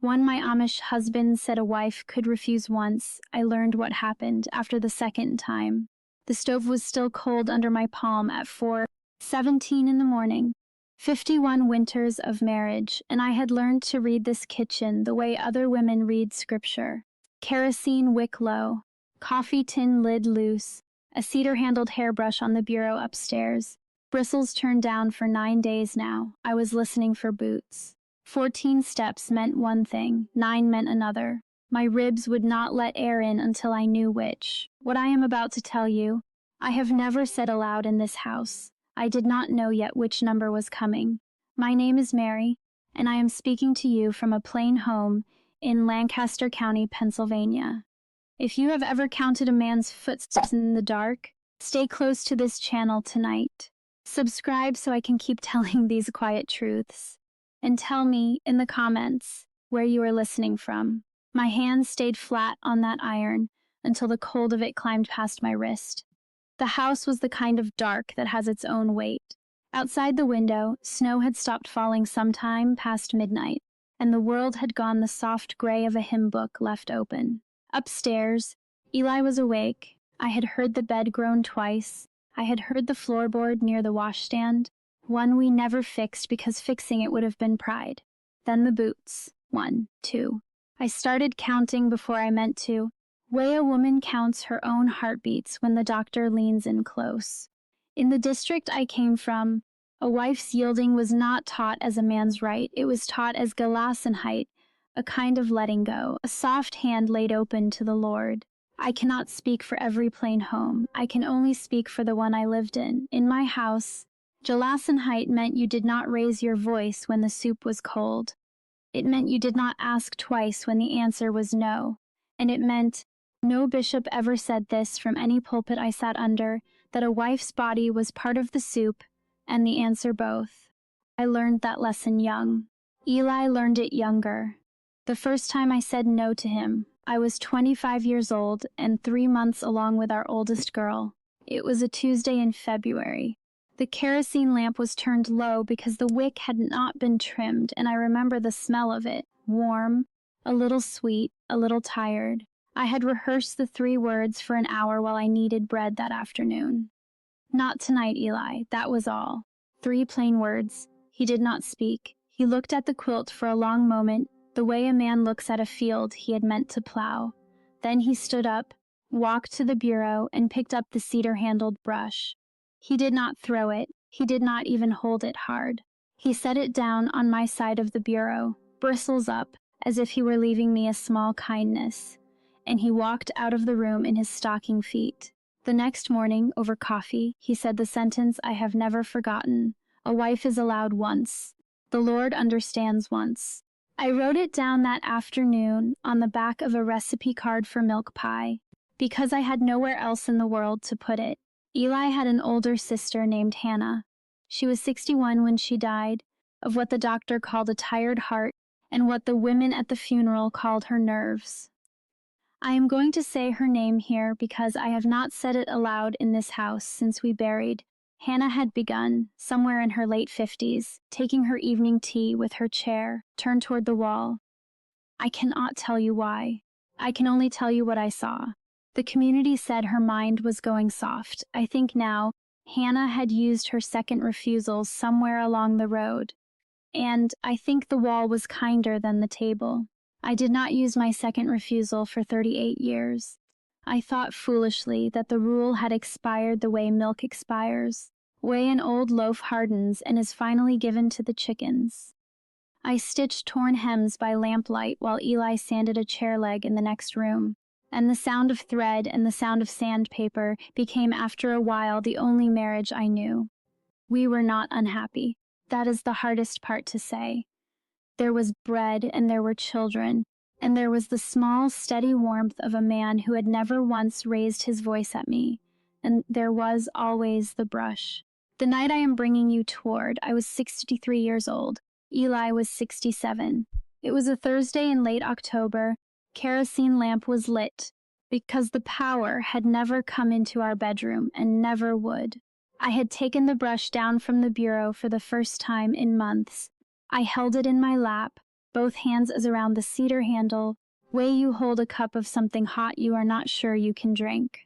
When my Amish husband said a wife could refuse once, I learned what happened after the second time. The stove was still cold under my palm at 4:17 in the morning. 51 winters of marriage, and I had learned to read this kitchen the way other women read scripture. Kerosene wick low, coffee tin lid loose, a cedar-handled hairbrush on the bureau upstairs. Bristles turned down for 9 days now. I was listening for boots. 14 steps meant one thing, 9 meant another. My ribs would not let air in until I knew which. What I am about to tell you, I have never said aloud in this house. I did not know yet which number was coming. My name is Mary, and I am speaking to you from a plain home in Lancaster County, Pennsylvania. If you have ever counted a man's footsteps in the dark, stay close to this channel tonight. Subscribe so I can keep telling these quiet truths. And tell me in the comments where you are listening from. My hand stayed flat on that iron until the cold of it climbed past my wrist. The house was the kind of dark that has its own weight. Outside the window, snow had stopped falling sometime past midnight, and the world had gone the soft gray of a hymn book left open. Upstairs, Eli was awake. I had heard the bed groan twice. I had heard the floorboard near the washstand, one we never fixed because fixing it would have been pride. Then the boots. 1, 2. I started counting before I meant to. Way a woman counts her own heartbeats when the doctor leans in close. In the district I came from, a wife's yielding was not taught as a man's right. It was taught as Gelassenheit, a kind of letting go, a soft hand laid open to the Lord. I cannot speak for every plain home. I can only speak for the one I lived in. In my house, Gelassenheit meant you did not raise your voice when the soup was cold. It meant you did not ask twice when the answer was no. And it meant, no bishop ever said this from any pulpit I sat under, that a wife's body was part of the soup, and the answer both. I learned that lesson young. Eli learned it younger. The first time I said no to him, I was 25 years old and 3 months along with our oldest girl. It was a Tuesday in February. The kerosene lamp was turned low because the wick had not been trimmed, and I remember the smell of it, warm, a little sweet, a little tired. I had rehearsed the 3 words for an hour while I kneaded bread that afternoon. Not tonight, Eli, that was all. 3 plain words. He did not speak. He looked at the quilt for a long moment, the way a man looks at a field he had meant to plow. Then he stood up, walked to the bureau, and picked up the cedar-handled brush. He did not throw it. He did not even hold it hard. He set it down on my side of the bureau, bristles up, as if he were leaving me a small kindness, and he walked out of the room in his stocking feet. The next morning, over coffee, he said the sentence I have never forgotten: a wife is allowed once. The Lord understands once. I wrote it down that afternoon on the back of a recipe card for milk pie, because I had nowhere else in the world to put it. Eli had an older sister named Hannah. She was 61 when she died, of what the doctor called a tired heart and what the women at the funeral called her nerves. I am going to say her name here because I have not said it aloud in this house since we buried. Hannah had begun, somewhere in her late 50s, taking her evening tea with her chair turned toward the wall. I cannot tell you why. I can only tell you what I saw. The community said her mind was going soft. I think now Hannah had used her second refusal somewhere along the road. And I think the wall was kinder than the table. I did not use my second refusal for 38 years. I thought foolishly that the rule had expired the way milk expires, way an old loaf hardens and is finally given to the chickens. I stitched torn hems by lamplight while Eli sanded a chair leg in the next room, and the sound of thread and the sound of sandpaper became after a while the only marriage I knew. We were not unhappy. That is the hardest part to say. There was bread and there were children, and there was the small, steady warmth of a man who had never once raised his voice at me, and there was always the brush. The night I am bringing you toward, I was 63 years old. Eli was 67. It was a Thursday in late October. Kerosene lamp was lit, because the power had never come into our bedroom and never would. I had taken the brush down from the bureau for the first time in months. I held it in my lap, both hands as around the cedar handle, way you hold a cup of something hot you are not sure you can drink.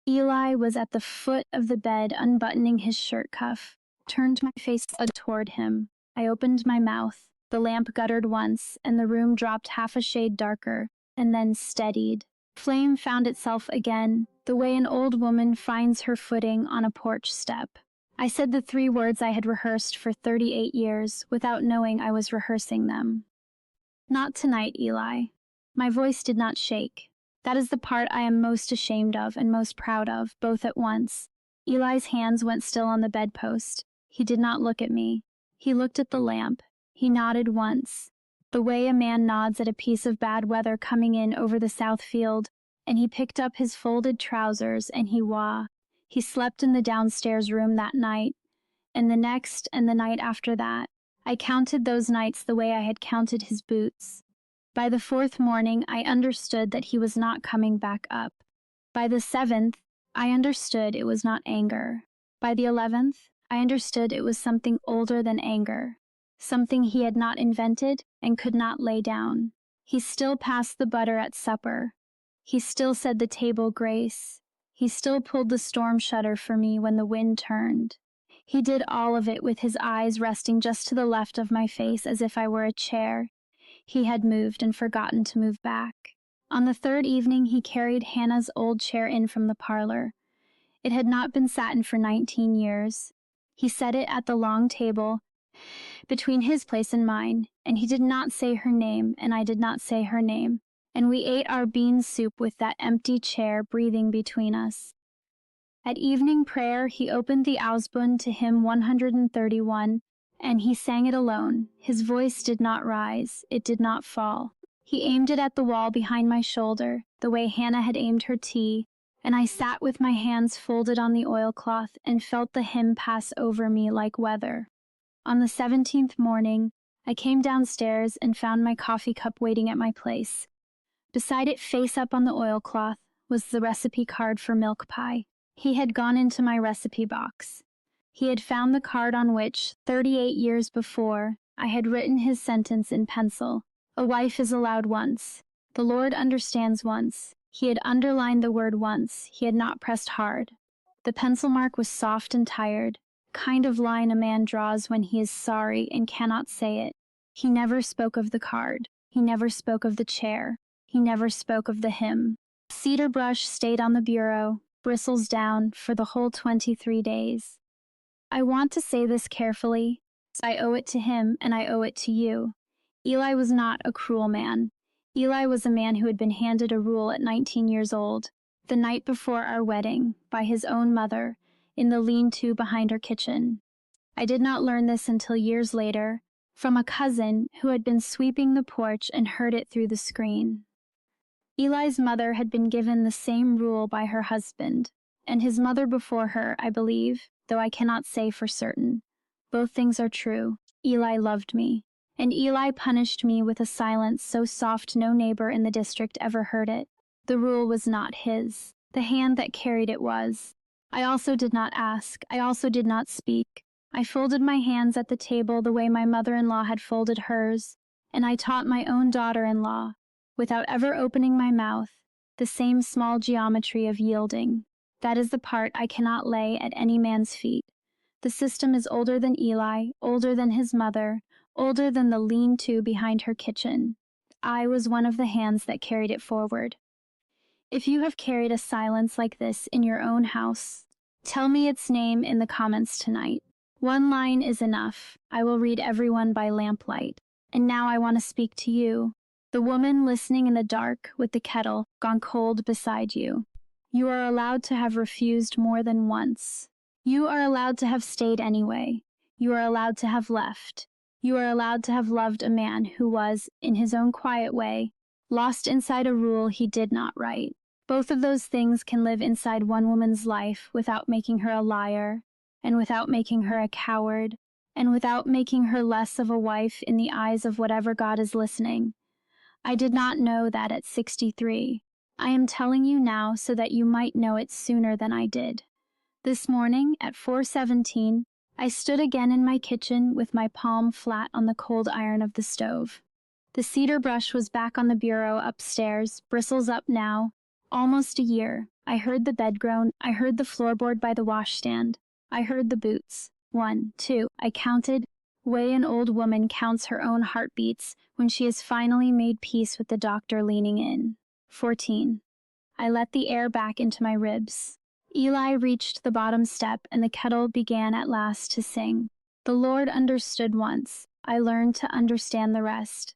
Eli was at the foot of the bed unbuttoning his shirt cuff, turned my face toward him. I opened my mouth. The lamp guttered once, and the room dropped half a shade darker, and then steadied. Flame found itself again, the way an old woman finds her footing on a porch step. I said the 3 words I had rehearsed for 38 years, without knowing I was rehearsing them. Not tonight, Eli. My voice did not shake. That is the part I am most ashamed of and most proud of, both at once. Eli's hands went still on the bedpost. He did not look at me. He looked at the lamp. He nodded once, the way a man nods at a piece of bad weather coming in over the south field, and he picked up his folded trousers and he slept in the downstairs room that night, and the next and the night after that. I counted those nights the way I had counted his boots. By the 4th morning, I understood that he was not coming back up. By the 7th, I understood it was not anger. By the 11th, I understood it was something older than anger, something he had not invented and could not lay down. He still passed the butter at supper. He still said the table grace. He still pulled the storm shutter for me when the wind turned. He did all of it with his eyes resting just to the left of my face as if I were a chair. He had moved and forgotten to move back. On the 3rd evening, he carried Hannah's old chair in from the parlor. It had not been sat in for 19 years. He set it at the long table between his place and mine, and he did not say her name, and I did not say her name, and we ate our bean soup with that empty chair breathing between us. At evening prayer, he opened the Ausbund to hymn 131, and he sang it alone. His voice did not rise, it did not fall. He aimed it at the wall behind my shoulder, the way Hannah had aimed her tea, and I sat with my hands folded on the oilcloth and felt the hymn pass over me like weather. On the 17th morning, I came downstairs and found my coffee cup waiting at my place. Beside it, face up on the oilcloth, was the recipe card for milk pie. He had gone into my recipe box. He had found the card on which, 38 years before, I had written his sentence in pencil. A wife is allowed once. The Lord understands once. He had underlined the word once. He had not pressed hard. The pencil mark was soft and tired, kind of line a man draws when he is sorry and cannot say it. He never spoke of the card. He never spoke of the chair. He never spoke of the hymn. Cedar brush stayed on the bureau, bristles down, for the whole 23 days. I want to say this carefully. I owe it to him, and I owe it to you. Eli was not a cruel man. Eli was a man who had been handed a rule at 19 years old, the night before our wedding, by his own mother, in the lean-to behind her kitchen. I did not learn this until years later, from a cousin who had been sweeping the porch and heard it through the screen. Eli's mother had been given the same rule by her husband, and his mother before her, I believe, though I cannot say for certain. Both things are true. Eli loved me, and Eli punished me with a silence so soft no neighbor in the district ever heard it. The rule was not his. The hand that carried it was. I also did not ask. I also did not speak. I folded my hands at the table the way my mother-in-law had folded hers, and I taught my own daughter-in-law, without ever opening my mouth, the same small geometry of yielding. That is the part I cannot lay at any man's feet. The system is older than Eli, older than his mother, older than the lean-to behind her kitchen. I was one of the hands that carried it forward. If you have carried a silence like this in your own house, tell me its name in the comments tonight. 1 line is enough. I will read everyone by lamplight. And now I want to speak to you, the woman listening in the dark with the kettle gone cold beside you. You are allowed to have refused more than once. You are allowed to have stayed anyway. You are allowed to have left. You are allowed to have loved a man who was, in his own quiet way, lost inside a rule he did not write. Both of those things can live inside one woman's life without making her a liar, and without making her a coward, and without making her less of a wife in the eyes of whatever God is listening. I did not know that at 63. I am telling you now so that you might know it sooner than I did. This morning, at 4:17, I stood again in my kitchen with my palm flat on the cold iron of the stove. The cedar brush was back on the bureau upstairs, bristles up now. Almost a year. I heard the bed groan. I heard the floorboard by the washstand. I heard the boots. 1, 2. I counted. Way an old woman counts her own heartbeats when she has finally made peace with the doctor leaning in. 14. I let the air back into my ribs. Eli reached the bottom step and the kettle began at last to sing. The Lord understood once. I learned to understand the rest.